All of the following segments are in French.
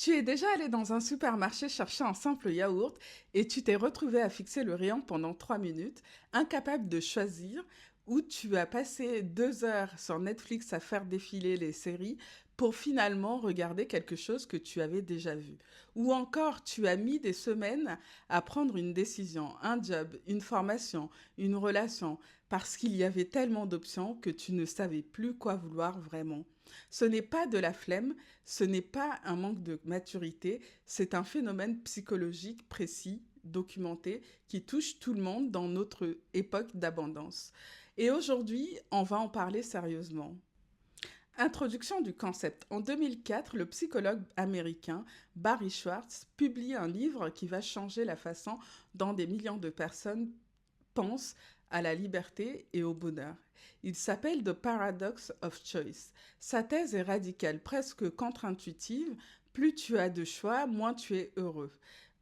Tu es déjà allé dans un supermarché chercher un simple yaourt et tu t'es retrouvé à fixer le rayon pendant 3 minutes, incapable de choisir, ou tu as passé 2 heures sur Netflix à faire défiler les séries pour finalement regarder quelque chose que tu avais déjà vu. Ou encore, tu as mis des semaines à prendre une décision, un job, une formation, une relation, parce qu'il y avait tellement d'options que tu ne savais plus quoi vouloir vraiment. Ce n'est pas de la flemme, ce n'est pas un manque de maturité, c'est un phénomène psychologique précis, documenté, qui touche tout le monde dans notre époque d'abondance. Et aujourd'hui, on va en parler sérieusement. Introduction du concept. En 2004, le psychologue américain Barry Schwartz publie un livre qui va changer la façon dont des millions de personnes pensent à la liberté et au bonheur. Il s'appelle The Paradox of Choice. Sa thèse est radicale, presque contre-intuitive. Plus tu as de choix, moins tu es heureux.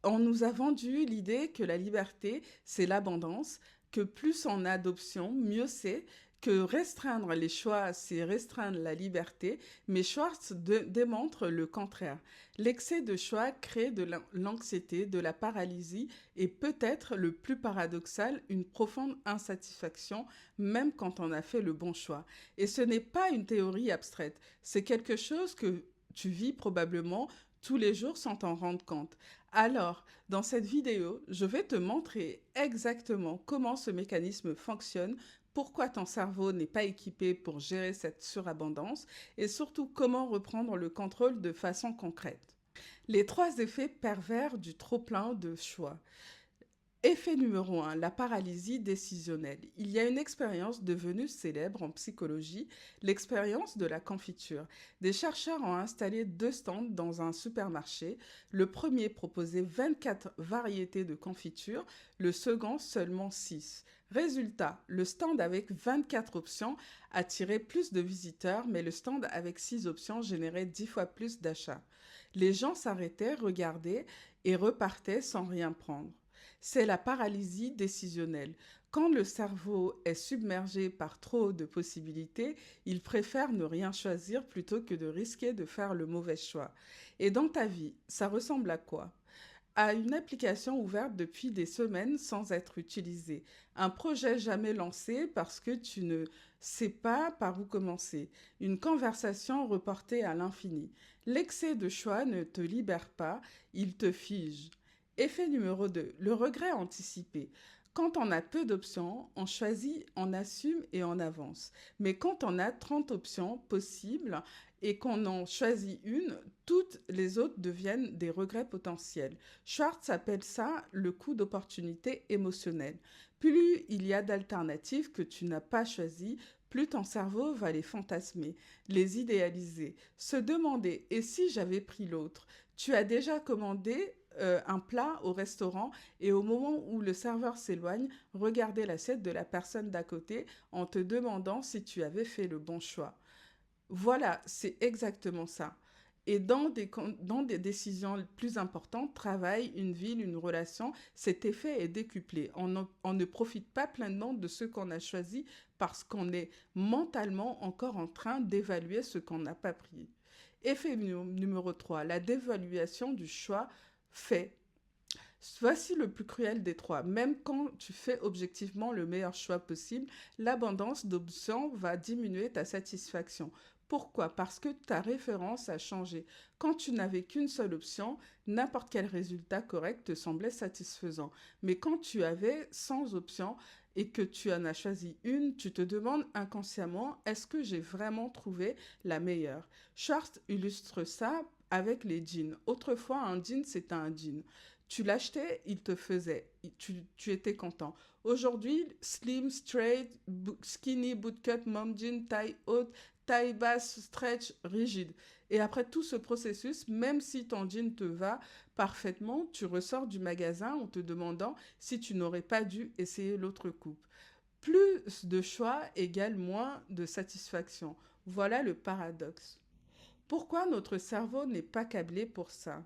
On nous a vendu l'idée que la liberté, c'est l'abondance, que plus on a d'options, mieux c'est, que restreindre les choix, c'est restreindre la liberté, mais Schwartz démontre le contraire. L'excès de choix crée de l'anxiété, de la paralysie et peut-être le plus paradoxal, une profonde insatisfaction, même quand on a fait le bon choix. Et ce n'est pas une théorie abstraite, c'est quelque chose que tu vis probablement tous les jours sans t'en rendre compte. Alors, dans cette vidéo, je vais te montrer exactement comment ce mécanisme fonctionne, pourquoi ton cerveau n'est pas équipé pour gérer cette surabondance et surtout comment reprendre le contrôle de façon concrète. Les 3 effets pervers du trop-plein de choix. Effet numéro 1, la paralysie décisionnelle. Il y a une expérience devenue célèbre en psychologie, l'expérience de la confiture. Des chercheurs ont installé 2 stands dans un supermarché. Le premier proposait 24 variétés de confiture, le second seulement 6. Résultat, le stand avec 24 options attirait plus de visiteurs, mais le stand avec 6 options générait 10 fois plus d'achats. Les gens s'arrêtaient, regardaient et repartaient sans rien prendre. C'est la paralysie décisionnelle. Quand le cerveau est submergé par trop de possibilités, il préfère ne rien choisir plutôt que de risquer de faire le mauvais choix. Et dans ta vie, ça ressemble à quoi? À une application ouverte depuis des semaines sans être utilisée. Un projet jamais lancé parce que tu ne sais pas par où commencer. Une conversation reportée à l'infini. L'excès de choix ne te libère pas, il te fige. Effet numéro 2, le regret anticipé. Quand on a peu d'options, on choisit, on assume et on avance. Mais quand on a 30 options possibles et qu'on en choisit une, toutes les autres deviennent des regrets potentiels. Schwartz appelle ça le coût d'opportunité émotionnel. Plus il y a d'alternatives que tu n'as pas choisies, plus ton cerveau va les fantasmer, les idéaliser, se demander et si j'avais pris l'autre. Tu as déjà commandé un plat au restaurant et au moment où le serveur s'éloigne, regardez l'assiette de la personne d'à côté en te demandant si tu avais fait le bon choix. Voilà, c'est exactement ça. Et dans des décisions plus importantes, travail, une ville, une relation, cet effet est décuplé. On ne profite pas pleinement de ce qu'on a choisi parce qu'on est mentalement encore en train d'évaluer ce qu'on n'a pas pris. Effet numéro 3, la dévaluation du choix fait. Voici le plus cruel des trois. Même quand tu fais objectivement le meilleur choix possible, l'abondance d'options va diminuer ta satisfaction. Pourquoi? Parce que ta référence a changé. Quand tu n'avais qu'une seule option, n'importe quel résultat correct te semblait satisfaisant. Mais quand tu avais 100 options et que tu en as choisi une, tu te demandes inconsciemment, est-ce que j'ai vraiment trouvé la meilleure? Schwartz illustre ça avec les jeans. Autrefois, un jean, c'était un jean. Tu l'achetais, il te faisait. Tu étais content. Aujourd'hui, slim, straight, skinny, bootcut, mom jean, taille haute, taille basse, stretch, rigide. Et après tout ce processus, même si ton jean te va parfaitement, tu ressors du magasin en te demandant si tu n'aurais pas dû essayer l'autre coupe. Plus de choix égale moins de satisfaction. Voilà le paradoxe. Pourquoi notre cerveau n'est pas câblé pour ça?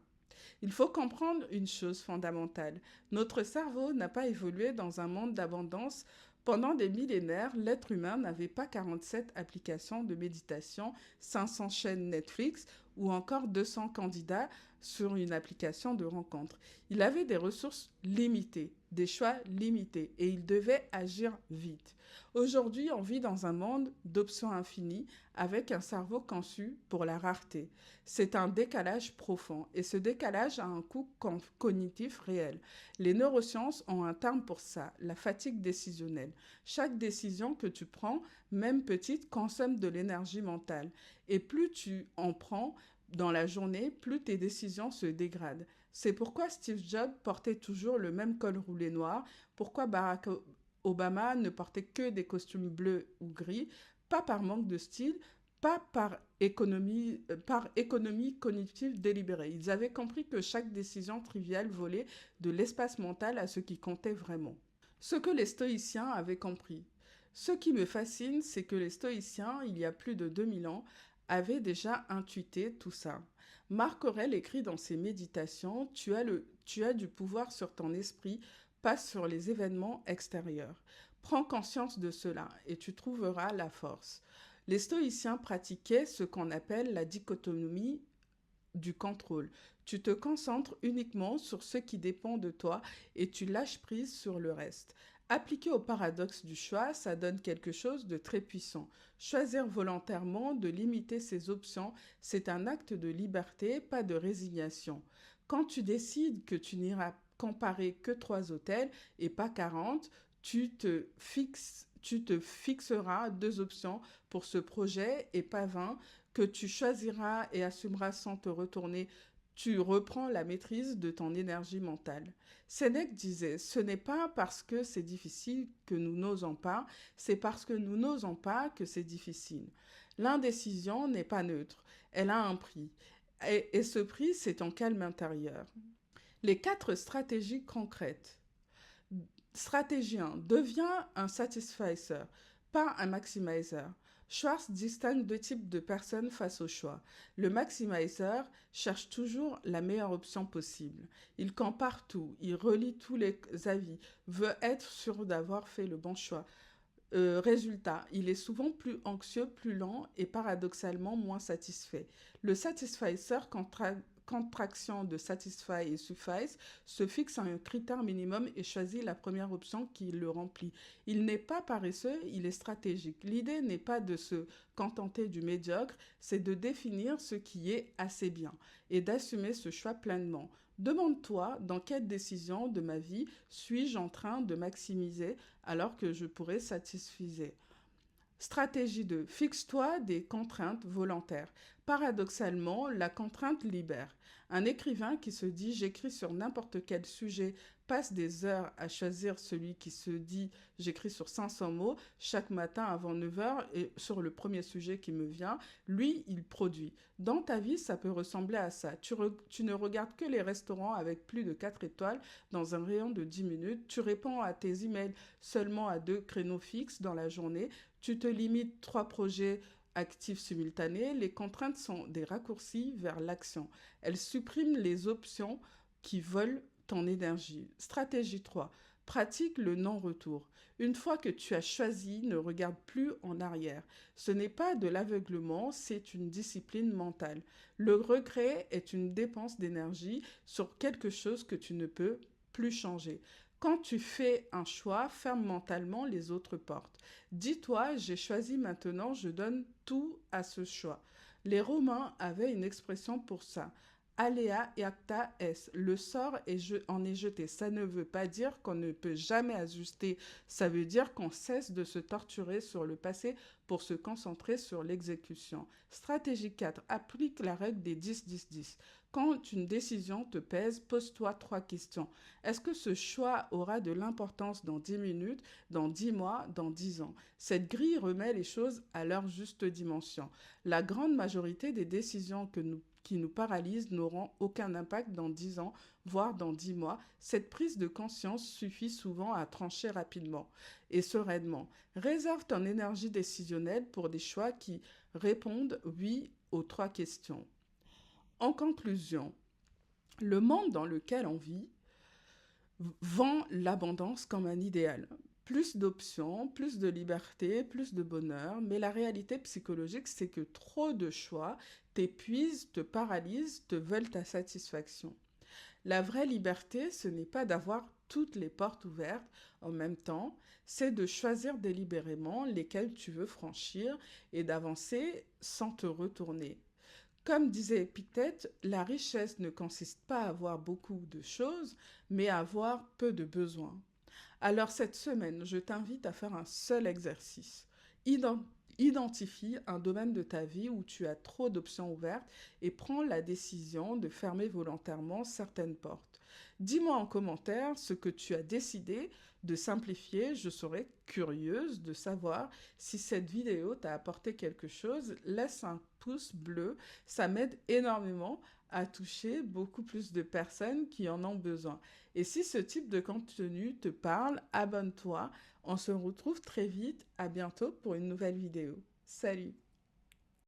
Il faut comprendre une chose fondamentale. Notre cerveau n'a pas évolué dans un monde d'abondance. Pendant des millénaires, l'être humain n'avait pas 47 applications de méditation, 500 chaînes Netflix ou encore 200 candidats sur une application de rencontre. Il avait des ressources limitées, des choix limités et il devait agir vite. Aujourd'hui, on vit dans un monde d'options infinies avec un cerveau conçu pour la rareté. C'est un décalage profond et ce décalage a un coût cognitif réel. Les neurosciences ont un terme pour ça, la fatigue décisionnelle. Chaque décision que tu prends, même petite, consomme de l'énergie mentale. Et plus tu en prends dans la journée, plus tes décisions se dégradent. C'est pourquoi Steve Jobs portait toujours le même col roulé noir, pourquoi Barack Obama ne portait que des costumes bleus ou gris, pas par manque de style, pas par économie cognitive délibérée. Ils avaient compris que chaque décision triviale volait de l'espace mental à ce qui comptait vraiment. Ce que les stoïciens avaient compris. Ce qui me fascine, c'est que les stoïciens, il y a plus de 2000 ans, avaient déjà intuité tout ça. Marc Aurèle écrit dans ses méditations, tu as du pouvoir sur ton esprit, pas sur les événements extérieurs. Prends conscience de cela et tu trouveras la force. Les stoïciens pratiquaient ce qu'on appelle la dichotomie du contrôle. Tu te concentres uniquement sur ce qui dépend de toi et tu lâches prise sur le reste. Appliqué au paradoxe du choix, ça donne quelque chose de très puissant. Choisir volontairement de limiter ses options, c'est un acte de liberté, pas de résignation. Quand tu décides que tu n'iras comparer que 3 hôtels et pas 40, tu te fixeras 2 options pour ce projet et pas 20 que tu choisiras et assumeras sans te retourner. Tu reprends la maîtrise de ton énergie mentale. Sénèque disait, ce n'est pas parce que c'est difficile que nous n'osons pas, c'est parce que nous n'osons pas que c'est difficile. L'indécision n'est pas neutre, elle a un prix. Et ce prix, c'est ton calme intérieur. Les 4 stratégies concrètes. Stratégie 1. Deviens un satisficer, pas un maximizer. Schwartz distingue 2 types de personnes face au choix. Le maximizer cherche toujours la meilleure option possible. Il compare tout, il relie tous les avis, veut être sûr d'avoir fait le bon choix. Résultat, il est souvent plus anxieux, plus lent et paradoxalement moins satisfait. Le satisficer contraction de satisfy et suffice se fixe un critère minimum et choisit la première option qui le remplit. Il n'est pas paresseux, il est stratégique. L'idée n'est pas de se contenter du médiocre, c'est de définir ce qui est assez bien et d'assumer ce choix pleinement. Demande-toi dans quelle décision de ma vie suis-je en train de maximiser alors que je pourrais satisfaire. Stratégie 2. Fixe-toi des contraintes volontaires. Paradoxalement, la contrainte libère. Un écrivain qui se dit j'écris sur n'importe quel sujet passe des heures à choisir celui qui se dit j'écris sur 500 mots chaque matin avant 9 heures et sur le premier sujet qui me vient, lui, il produit. Dans ta vie, ça peut ressembler à ça. Tu ne regardes que les restaurants avec plus de 4 étoiles dans un rayon de 10 minutes. Tu réponds à tes emails seulement à 2 créneaux fixes dans la journée. Tu te limites 3 projets actifs simultanés. Les contraintes sont des raccourcis vers l'action. Elles suppriment les options qui volent ton énergie. Stratégie 3. Pratique le non-retour. Une fois que tu as choisi, ne regarde plus en arrière. Ce n'est pas de l'aveuglement, c'est une discipline mentale. Le regret est une dépense d'énergie sur quelque chose que tu ne peux plus changer. Quand tu fais un choix, ferme mentalement les autres portes. Dis-toi, j'ai choisi maintenant, je donne tout à ce choix. Les Romains avaient une expression pour ça. Alea iacta est. Le sort en est jeté. Ça ne veut pas dire qu'on ne peut jamais ajuster. Ça veut dire qu'on cesse de se torturer sur le passé pour se concentrer sur l'exécution. Stratégie 4. Applique la règle des 10-10-10. Quand une décision te pèse, pose-toi 3 questions. Est-ce que ce choix aura de l'importance dans 10 minutes, dans 10 mois, dans 10 ans? Cette grille remet les choses à leur juste dimension. La grande majorité des décisions qui nous paralysent n'auront aucun impact dans 10 ans, voire dans 10 mois. Cette prise de conscience suffit souvent à trancher rapidement et sereinement. Réserve ton énergie décisionnelle pour des choix qui répondent oui aux 3 questions. En conclusion, le monde dans lequel on vit vend l'abondance comme un idéal. Plus d'options, plus de liberté, plus de bonheur, mais la réalité psychologique, c'est que trop de choix t'épuisent, te paralysent, te veulent ta satisfaction. La vraie liberté, ce n'est pas d'avoir toutes les portes ouvertes en même temps, c'est de choisir délibérément lesquelles tu veux franchir et d'avancer sans te retourner. Comme disait Épictète, la richesse ne consiste pas à avoir beaucoup de choses, mais à avoir peu de besoins. Alors cette semaine, je t'invite à faire un seul exercice. Ident- Identifie un domaine de ta vie où tu as trop d'options ouvertes et prends la décision de fermer volontairement certaines portes. Dis-moi en commentaire ce que tu as décidé de simplifier. Je serais curieuse de savoir si cette vidéo t'a apporté quelque chose. Laisse un pouce bleu, ça m'aide énormément à toucher beaucoup plus de personnes qui en ont besoin. Et si ce type de contenu te parle, abonne-toi. On se retrouve très vite. À bientôt pour une nouvelle vidéo. Salut!